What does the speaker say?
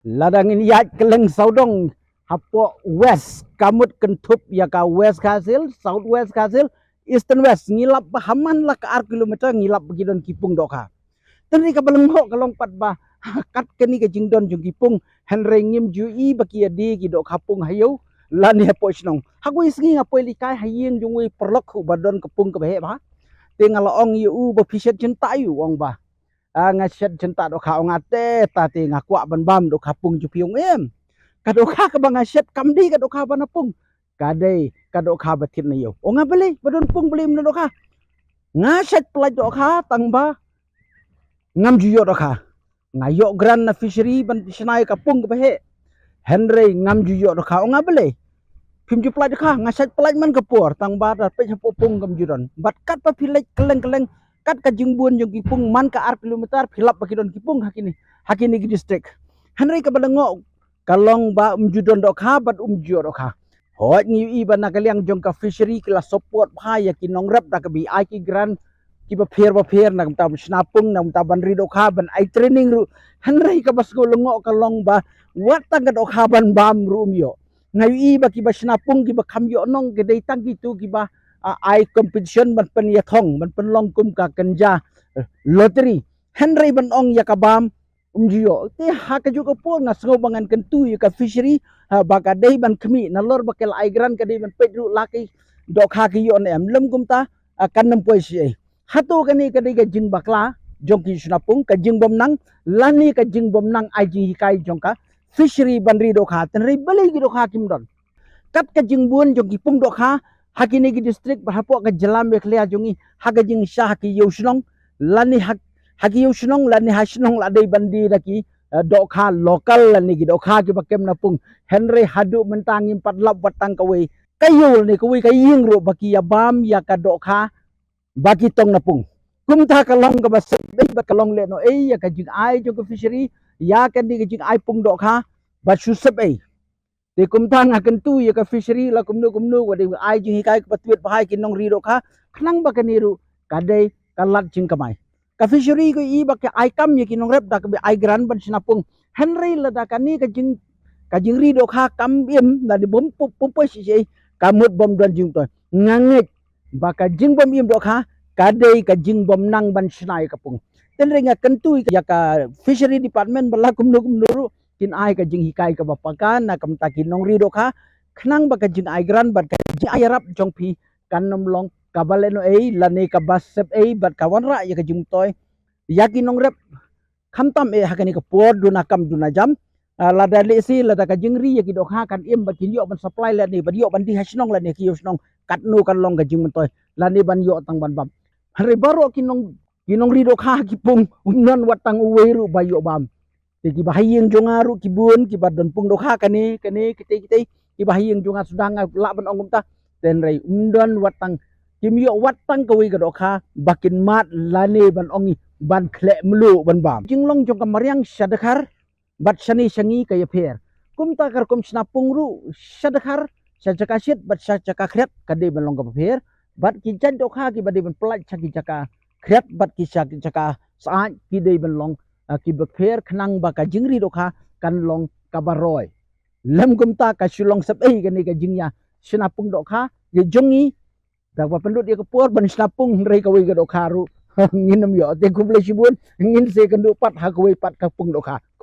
ladang ini yat keleng saudong hapo west kamut kentup ya ka west kasil south west kasil eastern west ngilap haman lah ke ar kilometer ngilap begidon kipung doka tani ka baleng ho kalong pat ba kat keni ka jingdon jung kipung henry ngim ju i baki adi ki dok kapung hayo lani hapo snong haku isngi ngapo likai hayeng jung wi perlok hu badon kepung ke behe ba tingal ong yu ba piset cinta yu ong ba ngaset cinta dok ha ong ate ta ti ngakwa ban bam dok kapung ju piung em kadoka ka bang ngaset kamdi kadoka banapung kadai kadoka batin na yo o nga beli badon pung beli na doka ngaset pelaj doka tangba ngam juyo doka ngayo gran na fishery ban sinai kapung ke behe henry ngam juyo doka o nga beli pim ju pelaj doka ngaset pelaj man kapur tangba da pe pung kam juron bat kat pa pilaj keleng kat ka jingbuan jong kipung man ka ar kilometer philap bakidon kipung hakini ki district henry ka balango kalong ba judon dok ha bat jio dok ha hot ngi i bana kaliang jong ka fishery kila support ba ya ki nong rap da ka bi ai ki gran ki ba pher na ta snapung na ta ban ri dok ha ban ai training ru henry ka bas ko longo kalong ba wat ta ga dok ha ban bam ru yo ngai i ba ki ba snapung ki ba kham yo nong ke dei tang ki tu ki ba ai competition ban pen ya thong ban pen long kum ka kanja lottery henry ban ong ya ka bam jio te ha ka ju ko po nga sngo bangan kentu yu ka fishery baka dei ban khmi na lor bakel ai gran ka dei ban pedru laki dok ha ki yon em lem kumta kan nam poi si hatu ka ni ka dei ka jing bakla jong ki snapung ka jing bom nang lani ka jing bom nang ai ji kai jong ka fishery ban ri dok ha ten ri bali ki dok ha kim don kat ka jing buan jong ki pung dok ha hakini ki district bahapo ka jalam beklia jongi ha ka jing sha ki yoslong lani haki usnong lani hasnong ladai bandi laki dokha lokal lani ki dokha ki bakem napung henry hadu mentang impat lap batang kawe kayo ni kawe kaying ro baki ya bam ya ka dokha baki tong napung kumta kalong ka bas ba kalong le no ya ka jing ai jo ka fishery ya kan di ka jing ai pung dokha ba susep te kumta nga kentu ya ka fishery la kumnu wa de ai jing kai ka patwet bahai ki nong ri dokha khnang ba kaniru kadai kalat jing kamai ka fishery ko i bak ai kam ye kinong rep da ka ai gran ban sinapung henry la da kani ka jing ri do kha kam im da di bom pom si kamut bom don jing to nganget baka jing bom im do kha ka dei ka jing bom nang ban sinai kapung ten renga kentu ya ka fishery department bala kumnu kin ai ka jing hikai ka bapakan na kam ta kinong ri do kha khnang baka jing ai gran bat ka jing ai rap jong phi kan nom long kabaleno lani ka basep bat kawan ra ya ka jung toy yakin nong rep khamtam hakani ka por duna kam duna jam lada le si lada ka jingri ya ki dok ha kan im bakin yo ban supply la ni ban yo ban di hasnong la ni ki yo snong kat nu kan long ka jing toy la ni ban yo tang ban bam hari baro kinong ri dok ha ki pung non watang uwe ru ba yo bam ki bahayeng jonga ru ki bun ki badon pung dok ha kani kite ki bahayeng jonga sudang la ban ongum ta ten rei undon watang kimyo watang kawi ka dokha bakin mat lani ban ongi ban khle mlu ban bam jinglong jong kamariang sadakhar bat shani shangi kaya pher kumta kar kum snapung ru sadakhar sajaka shit bat sajaka khret kade ban long ka pher bat ki jan dokha ki bade ban plaj chaki jaka khret bat ki jaka sa ki de ban long ki ba pher khnang ba ka jingri dokha kan long ka baroy lem kumta ka shulong sap kani ka jingya snapung dokha ye jongi tak apa penduduk dia kepur ban snapung rei kawi ka dokha ru nginam yo te kumle sibun ngin se kendu pat ha kawi pat kapung dokha